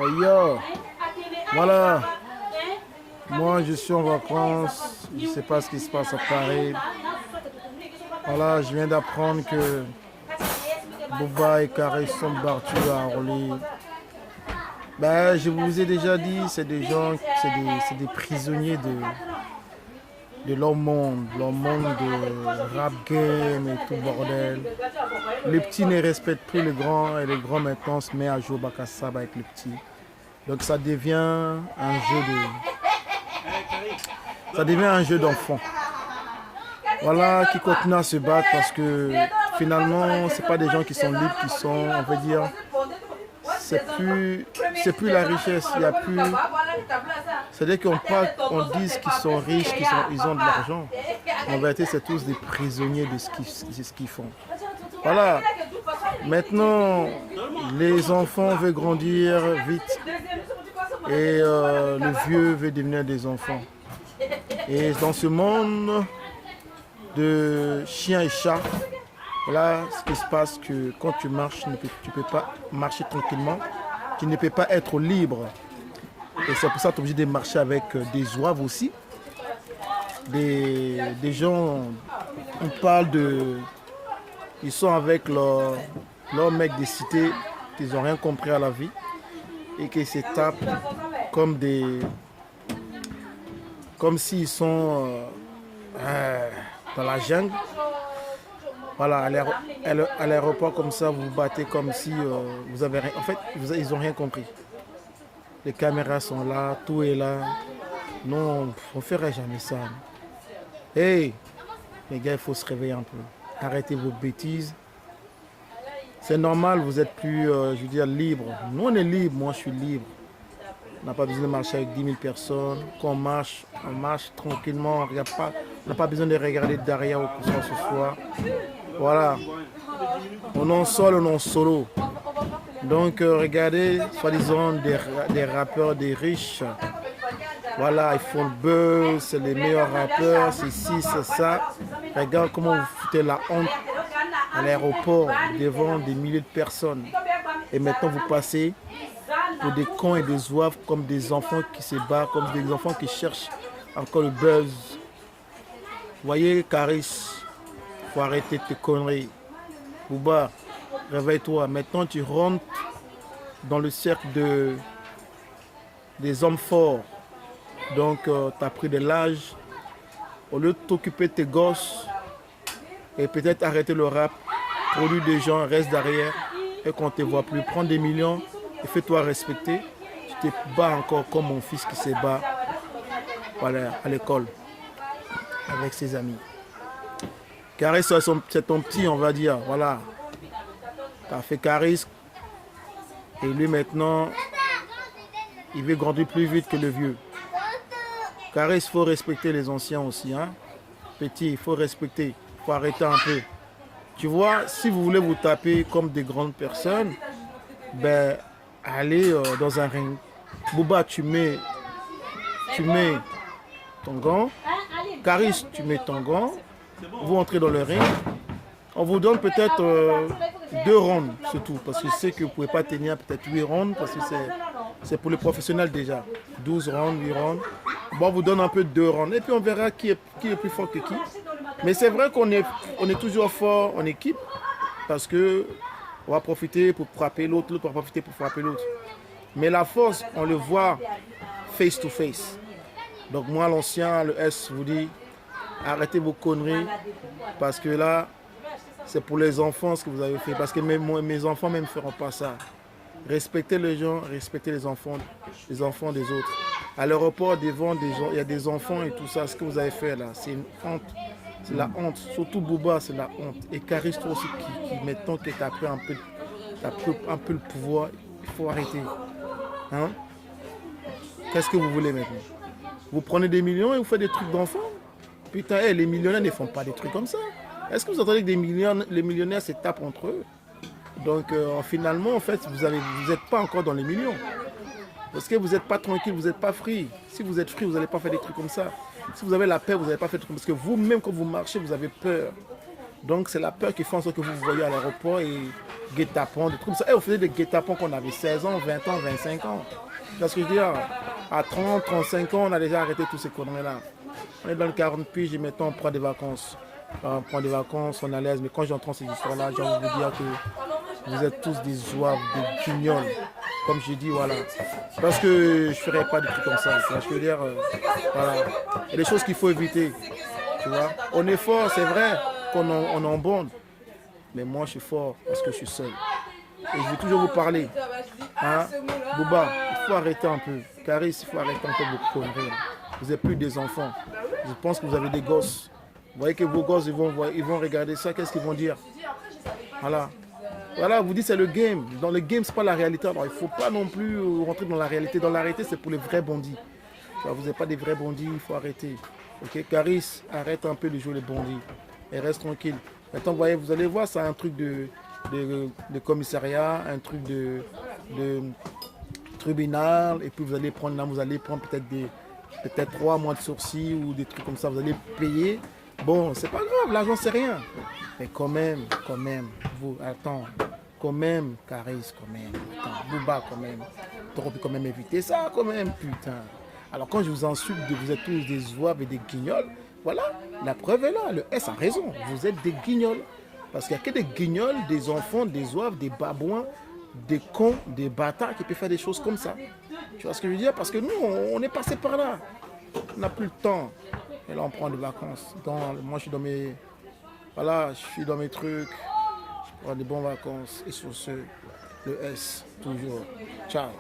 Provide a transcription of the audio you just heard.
Oh yo, voilà, moi je suis en vacances, je ne sais pas ce qui se passe à Paris. Voilà, je viens d'apprendre que Booba et Karis sont battus à Orly. Ben, je vous ai déjà dit, c'est des gens, c'est des prisonniers de leur monde de rap game et tout bordel. Les petits ne respectent plus les grands et les grands maintenant se mettent à jouer au bac à sable avec les petits. Donc ça devient un jeu d'enfant. Voilà, qui continue à se battre parce que finalement, c'est pas des gens qui sont libres, qui sont, on va dire, c'est plus la richesse, il y a plus. C'est-à-dire qu'on dise qu'ils sont riches, ils ont de l'argent. En vérité, c'est tous des prisonniers de ce qu'ils font. Voilà. Maintenant, les enfants veulent grandir vite et le vieux veut devenir des enfants. Et dans ce monde de chiens et chats, voilà ce qui se passe, que quand tu marches, tu ne peux pas marcher tranquillement, tu ne peux pas être libre. Et c'est pour ça que tu es obligé de marcher avec des zouaves aussi. Des gens, on parle de... Ils sont avec leurs mecs des cités, qu'ils n'ont rien compris à la vie et qu'ils se tapent comme s'ils sont dans la jungle. Voilà, à l'aéroport comme ça, vous vous battez comme si vous avez rien. En fait, ils n'ont rien compris. Les caméras sont là, tout est là. Non, on ne ferait jamais ça. Hey, les gars, il faut se réveiller un peu. Arrêtez vos bêtises. C'est normal, vous êtes plus, je veux dire, libre. Nous, on est libre, moi, je suis libre. On n'a pas besoin de marcher avec 10 000 personnes. Quand on marche tranquillement. On n'a pas besoin de regarder derrière ou quoi que ce soit. Voilà. On est en sol, on est en solo. Donc, regardez, soi-disant, des rappeurs, des riches. Voilà, ils font le buzz, c'est les meilleurs rappeurs, c'est ci, c'est ça. Regarde comment vous foutez la honte à l'aéroport devant des milliers de personnes. Et maintenant, vous passez pour des cons et des zouaves comme des enfants qui se battent, comme des enfants qui cherchent encore le buzz. Vous voyez, Karis, il faut arrêter tes conneries. Booba, réveille-toi. Maintenant, tu rentres dans le cercle des hommes forts. Donc, tu as pris de l'âge. Au lieu de t'occuper de tes gosses et peut-être arrêter le rap, produis des gens, reste derrière et qu'on ne te voit plus. Prends des millions et fais-toi respecter. Tu te bats encore comme mon fils qui se bat, voilà, à l'école avec ses amis. Karis, c'est ton petit, on va dire. Voilà. Tu as fait Karis. Et lui maintenant, il veut grandir plus vite que le vieux. Karis, il faut respecter les anciens aussi. Hein? Petit, il faut respecter. Il faut arrêter un peu. Tu vois, si vous voulez vous taper comme des grandes personnes, ben, allez dans un ring. Booba, tu mets ton gant. Karis, tu mets ton gant. Vous entrez dans le ring. On vous donne peut-être 2 rounds, c'est tout. Parce que je sais que vous ne pouvez pas tenir peut-être 8 rounds. Parce que c'est pour les professionnels déjà. 12 rounds, 8 rounds. Bon, on vous donne un peu 2 rounds. Et puis on verra qui est plus fort que qui. Mais c'est vrai qu'on est toujours fort en équipe. Parce que on va profiter pour frapper l'autre. L'autre va profiter pour frapper l'autre. Mais la force, on le voit face to face. Donc moi, l'ancien, le S, vous dit, arrêtez vos conneries. Parce que là, c'est pour les enfants ce que vous avez fait. Parce que mes enfants même ne feront pas ça. Respectez les gens, respectez les enfants des autres. À l'aéroport, devant des gens, il y a des enfants et tout ça. Ce que vous avez fait là, c'est une honte. C'est la honte. Surtout Booba, c'est la honte. Et Karis, toi aussi, qui maintenant que tu as pris un peu le pouvoir, il faut arrêter. Hein? Qu'est-ce que vous voulez maintenant? Vous prenez des millions et vous faites des trucs d'enfants? Putain, les millionnaires ne font pas des trucs comme ça. Est-ce que vous entendez que les millionnaires se tapent entre eux? Donc finalement, en fait, vous n'êtes pas encore dans les millions. Parce que vous n'êtes pas tranquille, vous n'êtes pas free. Si vous êtes free, vous n'allez pas faire des trucs comme ça. Si vous avez la peur, vous n'allez pas faire des trucs. Parce que vous-même, quand vous marchez, vous avez peur. Donc c'est la peur qui fait en sorte que vous vous voyez à l'aéroport et guet-apens, des trucs comme ça. Et on faisait des guet-apens quand on avait 16 ans, 20 ans, 25 ans. Parce que je veux dire, à 30, 35 ans, on a déjà arrêté tous ces conneries-là. On est dans le 40 piges et maintenant on prend des vacances. On prend des vacances, on est à l'aise. Mais quand j'entends ces histoires-là, j'ai envie de vous dire que vous êtes tous des zouaves, des guignols. Comme je dis, voilà. Parce que je ne ferai pas des trucs comme ça. Je veux dire, voilà. Il y a des choses qu'il faut éviter. Tu vois. On est fort, c'est vrai qu'on en bande. Mais moi, je suis fort parce que je suis seul. Et je vais toujours vous parler. Hein? Bouba, il faut arrêter un peu. Caris, il faut arrêter un peu vos conneries. Vous n'êtes plus des enfants. Je pense que vous avez des gosses. Vous voyez que vos gosses, ils vont regarder ça. Qu'est-ce qu'ils vont dire? Voilà. Voilà, vous dites c'est le game. Dans le game, ce n'est pas la réalité. Alors, il ne faut pas non plus rentrer dans la réalité. Dans la réalité, c'est pour les vrais bandits. Vous n'êtes pas des vrais bandits, il faut arrêter. Ok, Caris, arrête un peu de jouer les bandits. Et reste tranquille. Maintenant, vous voyez, vous allez voir, c'est un truc de commissariat, un truc de tribunal. Et puis vous allez prendre peut-être 3 mois de sursis ou des trucs comme ça. Vous allez payer. Bon, c'est pas grave, l'argent c'est rien. Mais quand même, quand même, Caris, quand même, attends, Bouba, quand même. T'aurais pu quand même éviter ça, quand même, putain. Alors quand je vous insulte, vous êtes tous des zouaves et des guignols, voilà, la preuve est là, le S a raison, vous êtes des guignols. Parce qu'il n'y a que des guignols, des enfants, des zouaves, des babouins, des cons, des bâtards qui peuvent faire des choses comme ça. Tu vois ce que je veux dire? Parce que nous, on est passé par là. On n'a plus le temps. Et là, on prend des vacances. Moi, je suis dans mes... Voilà, je suis dans mes trucs. Je prends des bonnes vacances. Et sur ce, le S, toujours. Ciao.